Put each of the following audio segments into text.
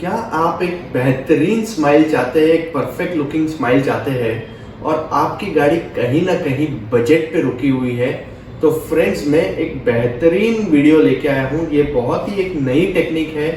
क्या आप एक बेहतरीन स्माइल चाहते हैं, एक परफेक्ट लुकिंग स्माइल चाहते हैं और आपकी गाड़ी कहीं ना कहीं बजट पे रुकी हुई है? तो फ्रेंड्स, मैं एक बेहतरीन वीडियो लेके आया हूँ। ये बहुत ही एक नई टेक्निक है।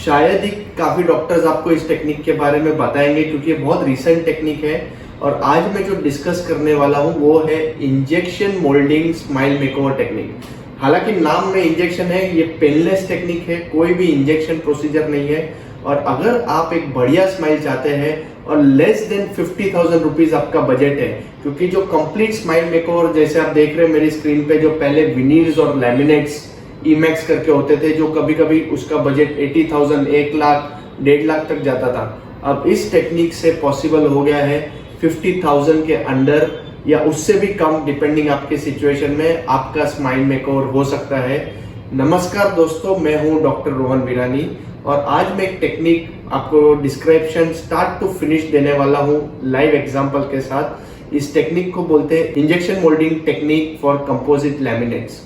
शायद ही काफ़ी डॉक्टर्स आपको इस टेक्निक के बारे में बताएंगे क्योंकि ये बहुत रिसेंट टेक्निक है। और आज मैं जो डिस्कस करने वाला हूँ वो है injection moulding smile makeover technique. हालांकि नाम में इंजेक्शन है, ये पेनलेस टेक्निक है, कोई भी इंजेक्शन प्रोसीजर नहीं है। और अगर आप एक बढ़िया स्माइल चाहते हैं और लेस देन 50,000 रुपीज आपका बजट है, क्योंकि जो कंप्लीट स्माइल मेकओवर जैसे आप देख रहे हैं मेरी स्क्रीन पे, जो पहले विनीर्स और लैमिनेट्स ईमैक्स करके होते थे, जो कभी कभी उसका बजट 80,000, 1 लाख, 1.5 लाख तक जाता था, अब इस टेक्निक से पॉसिबल हो गया है 50,000 के अंडर या उससे भी कम, डिपेंडिंग आपके सिचुएशन में आपका स्माइल मेकओवर हो सकता है। नमस्कार दोस्तों, मैं हूं डॉक्टर रोहन वीरानी और आज मैं एक टेक्निक आपको डिस्क्रिप्शन स्टार्ट टू फिनिश देने वाला हूं लाइव एग्जांपल के साथ। इस टेक्निक को बोलते हैं injection moulding technique for composite laminates.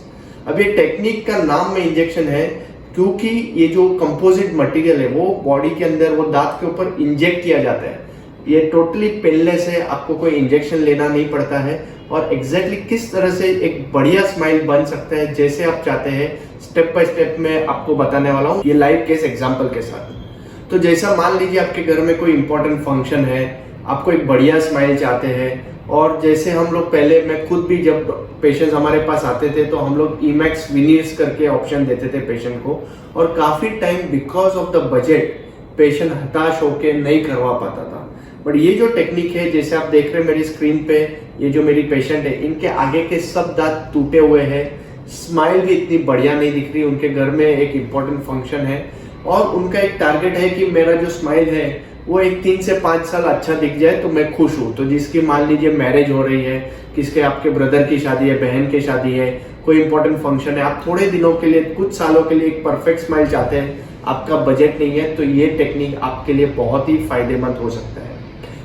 अब ये टेक्निक का नाम में इंजेक्शन है क्योंकि ये जो कंपोजिट मटेरियल है वो बॉडी के अंदर, वो दांत के ऊपर इंजेक्ट किया जाता है। ये टोटली पेनलेस है, आपको कोई इंजेक्शन लेना नहीं पड़ता है। और एग्जैक्टली किस तरह से एक बढ़िया स्माइल बन सकता है जैसे आप चाहते हैं, स्टेप बाय स्टेप में आपको बताने वाला हूँ ये लाइव केस एग्जांपल के साथ। तो जैसा मान लीजिए आपके घर में कोई इंपॉर्टेंट फंक्शन है, आपको एक बढ़िया स्माइल चाहते हैं, और जैसे हम लोग पहले, मैं खुद भी जब पेशेंट्स हमारे पास आते थे तो हम लोग ईमैक्स विनीर्स करके ऑप्शन देते थे पेशेंट को, और काफी time because of the budget patient हताश होकर नहीं करवा पाता था। बट ये जो टेक्निक है, जैसे आप देख रहे हैं मेरी स्क्रीन पे, ये जो मेरी पेशेंट है, इनके आगे के सब दांत टूटे हुए हैं, स्माइल भी इतनी बढ़िया नहीं दिख रही। उनके घर में एक इम्पोर्टेंट फंक्शन है और उनका एक टारगेट है कि मेरा जो स्माइल है वो एक 3 से 5 साल अच्छा दिख जाए तो मैं खुश हूँ। तो जिसकी मान लीजिए मैरिज हो रही है, किसके आपके ब्रदर की शादी है, बहन की शादी है, कोई इंपॉर्टेंट फंक्शन है, आप थोड़े दिनों के लिए, कुछ सालों के लिए एक परफेक्ट स्माइल चाहते हैं, आपका बजट नहीं है, तो ये टेक्निक आपके लिए बहुत ही फायदेमंद हो सकता है।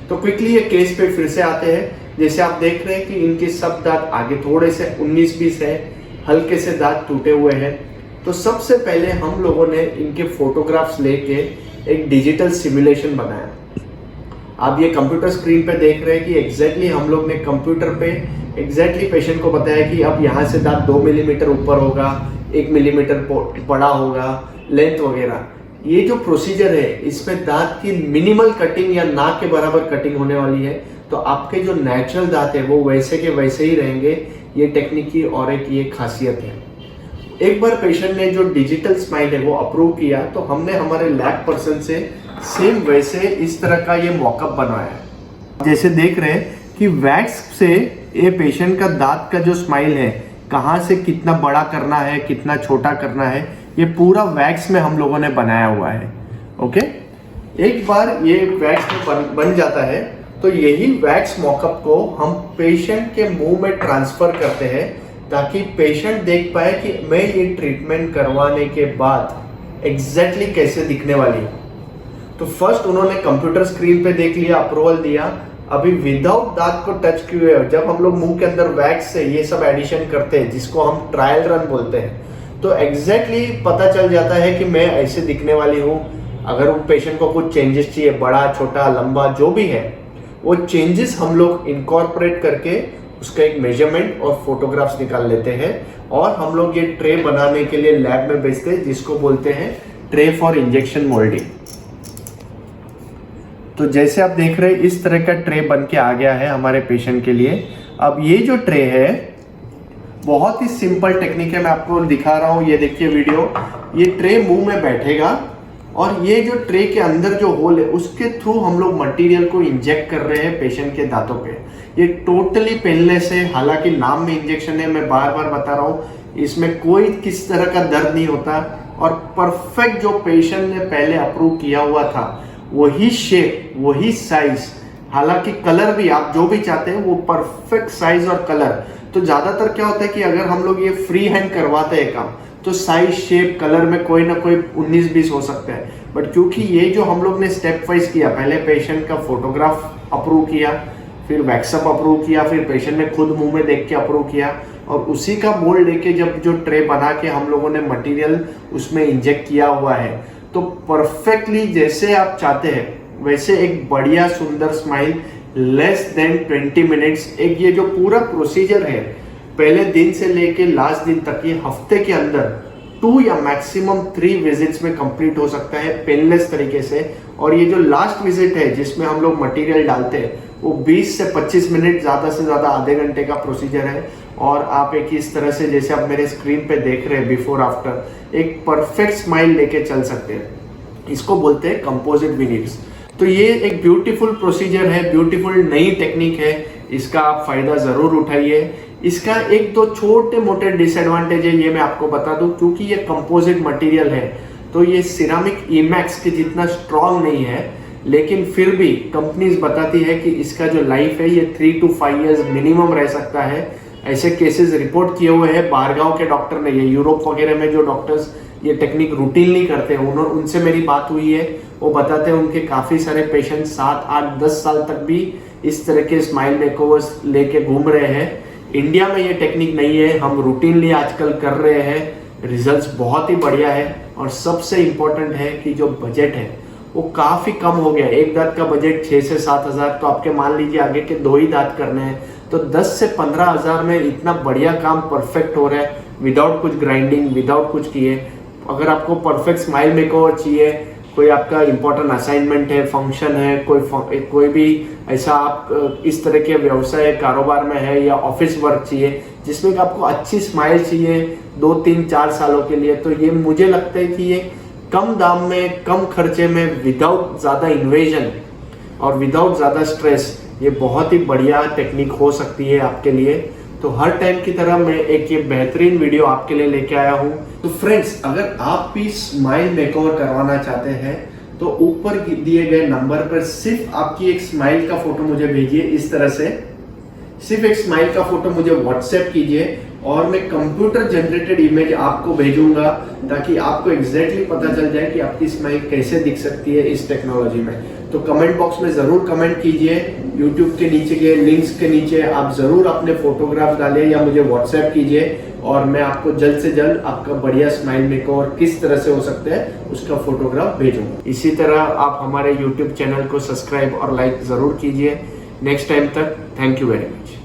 तो क्विकली ये केस पे फिर से आते हैं। जैसे आप देख रहे हैं कि इनके सब दांत आगे थोड़े से 19-20 है, हल्के से दांत टूटे हुए हैं। तो सबसे पहले हम लोगों ने इनके फोटोग्राफ्स लेके एक डिजिटल सिमुलेशन बनाया। आप ये कंप्यूटर स्क्रीन पे देख रहे हैं कि एग्जैक्टली हम लोग ने कंप्यूटर पे एग्जैक्टली पेशेंट को बताया कि अब यहाँ से दांत 2 मिलीमीटर ऊपर होगा, 1 मिलीमीटर बड़ा होगा, लेंथ वगैरह। ये जो प्रोसीजर है इसमें दांत की मिनिमल कटिंग या नाक के बराबर कटिंग होने वाली है। तो आपके जो नेचुरल दांत है वो वैसे के वैसे ही रहेंगे। ये टेक्निक की और एक ये खासियत है। एक बार पेशेंट ने जो डिजिटल स्माइल है वो अप्रूव किया तो हमने हमारे लैब पर्सन से सेम वैसे इस तरह का ये मॉकअप बनवाया। जैसे देख रहे हैं कि वैक्स से ये पेशेंट का दांत का जो स्माइल है, कहाँ से कितना बड़ा करना है, कितना छोटा करना है, ये पूरा वैक्स में हम लोगों ने बनाया हुआ है। ओके, एक बार ये वैक्स में बन जाता है तो यही वैक्स मॉकअप को हम पेशेंट के मुंह में ट्रांसफर करते हैं ताकि पेशेंट देख पाए कि मैं ये ट्रीटमेंट करवाने के बाद एग्जैक्टली कैसे दिखने वाली है। तो फर्स्ट उन्होंने कंप्यूटर स्क्रीन पे देख लिया, अप्रूवल दिया। अभी विदाउट दांत को टच किए, जब हम लोग मुंह के अंदर वैक्स से ये सब एडिशन करते हैं जिसको हम ट्रायल रन बोलते हैं, तो एग्जैक्टली पता चल जाता है कि मैं ऐसे दिखने वाली हूँ। अगर वो पेशेंट को कुछ चेंजेस चाहिए, बड़ा, छोटा, लंबा, जो भी है, वो चेंजेस हम लोग इनकॉर्पोरेट करके उसका एक मेजरमेंट और फोटोग्राफ्स निकाल लेते हैं और हम लोग ये ट्रे बनाने के लिए लैब में भेजते हैं जिसको बोलते हैं ट्रे फॉर इंजेक्शन मोल्डिंग। तो जैसे आप देख रहे हैं इस तरह का ट्रे बन के आ गया है हमारे पेशेंट के लिए। अब ये जो ट्रे है बहुत ही सिंपल टेक्निक है, मैं आपको दिखा रहा हूँ। ये देखिए वीडियो, ये ट्रे मुंह में बैठेगा और ये जो ट्रे के अंदर जो होल है उसके थ्रू हम लोग मटेरियल को इंजेक्ट कर रहे हैं पेशेंट के दांतों पे। ये टोटली पेनलेस है, हालांकि नाम में इंजेक्शन है, मैं बार बार बता रहा हूँ, इसमें कोई किस तरह का दर्द नहीं होता और परफेक्ट जो पेशेंट ने पहले अप्रूव किया हुआ था वही शेप, वही साइज, हालांकि कलर भी आप जो भी चाहते हैं वो परफेक्ट साइज और कलर। तो ज्यादातर क्या होता है कि अगर हम लोग ये फ्री हैंड करवाते हैं काम तो साइज, शेप, कलर में कोई ना कोई 19-20 हो सकता है। बट क्योंकि ये जो हम लोग ने स्टेप वाइज किया, पहले पेशेंट का फोटोग्राफ अप्रूव किया, फिर वैक्सअप अप्रूव किया, फिर पेशेंट ने खुद मुंह में देख के अप्रूव किया और उसी का मोल्ड लेके जब जो ट्रे बना के हम लोगों ने मटेरियल उसमें इंजेक्ट किया हुआ है, तो परफेक्टली जैसे आप चाहते हैं वैसे एक बढ़िया सुंदर स्माइल लेस देन 20 मिनट्स, एक ये जो पूरा प्रोसीजर है पहले दिन से लेके लास्ट दिन तक, ये हफ्ते के अंदर 2 या मैक्सिमम 3 विजिट्स में कंप्लीट हो सकता है पेनलेस तरीके से। और ये जो लास्ट विजिट है जिसमें हम लोग मटेरियल डालते हैं वो 20 से 25 मिनट, ज़्यादा से ज़्यादा आधे घंटे का प्रोसीजर है। और आप एक इस तरह से जैसे आप मेरे स्क्रीन पे देख रहे हैं बिफोर आफ्टर, एक परफेक्ट स्माइल लेके चल सकते हैं। इसको बोलते हैं कंपोजिट विनीर्स। तो ये एक ब्यूटीफुल प्रोसीजर है, ब्यूटीफुल नई टेक्निक है, इसका आप फायदा ज़रूर उठाइए। इसका एक दो छोटे मोटे डिसएडवांटेज है, ये मैं आपको बता दूं, क्योंकि ये कंपोजिट मटेरियल है तो ये सिरामिक ईमैक्स के जितना स्ट्रॉन्ग नहीं है, लेकिन फिर भी कंपनीज बताती है कि इसका जो लाइफ है ये 3 to 5 इयर्स मिनिमम रह सकता है। ऐसे केसेस रिपोर्ट किए हुए हैं बाहरगांव के डॉक्टर ने, ये यूरोप वगैरह में जो डॉक्टर्स ये टेक्निक रूटीनली करते हैं उनसे मेरी बात हुई है, वो बताते हैं उनके काफ़ी सारे पेशेंट 7, 8, 10 साल तक भी इस तरह के स्माइल मेकओवर्स लेके घूम रहे हैं। इंडिया में ये टेक्निक नहीं है, हम रूटीनली आजकल कर रहे हैं, रिजल्ट्स बहुत ही बढ़िया है। और सबसे इम्पोर्टेंट है कि जो बजट है वो काफ़ी कम हो गया। एक दांत का बजट 6 से 7 हज़ार, तो आपके मान लीजिए आगे के 2 ही दांत करने हैं तो 10 से 15 हज़ार में इतना बढ़िया काम परफेक्ट हो रहा है विदाउट कुछ ग्राइंडिंग, विदाउट कुछ किए। अगर आपको परफेक्ट स्माइल मेकओवर चाहिए, कोई आपका इंपॉर्टेंट असाइनमेंट है, फंक्शन है, कोई भी ऐसा आप इस तरह के व्यवसाय कारोबार में है या ऑफिस वर्क चाहिए जिसमें आपको अच्छी स्माइल चाहिए 2, 3, 4 सालों के लिए, तो ये मुझे लगता है कि ये कम दाम में, कम खर्चे में, विदाउट ज़्यादा इन्वेजन और विदाउट ज़्यादा स्ट्रेस, ये बहुत ही बढ़िया टेक्निक हो सकती है आपके लिए। तो हर टाइम की तरह मैं एक ये बेहतरीन वीडियो आपके लिए लेके आया हूँ। तो फ्रेंड्स, अगर आप भी स्माइल मेकओवर करवाना चाहते हैं तो ऊपर दिए गए नंबर पर सिर्फ आपकी एक स्माइल का फोटो मुझे भेजिए। इस तरह से सिर्फ एक स्माइल का फोटो मुझे व्हाट्सएप कीजिए और मैं कंप्यूटर जनरेटेड इमेज आपको भेजूंगा ताकि आपको एग्जैक्टली पता चल जाए कि आपकी स्माइल कैसे दिख सकती है इस टेक्नोलॉजी में। तो कमेंट बॉक्स में ज़रूर कमेंट कीजिए, यूट्यूब के नीचे के लिंक्स के नीचे आप ज़रूर अपने फोटोग्राफ डालिए या मुझे व्हाट्सएप कीजिए और मैं आपको जल्द से जल्द आपका बढ़िया स्माइल मेकओवर किस तरह से हो सकता है उसका फोटोग्राफ भेजूंगा। इसी तरह आप हमारे यूट्यूब चैनल को सब्सक्राइब और लाइक ज़रूर कीजिए। नेक्स्ट टाइम तक थैंक यू वेरी मच।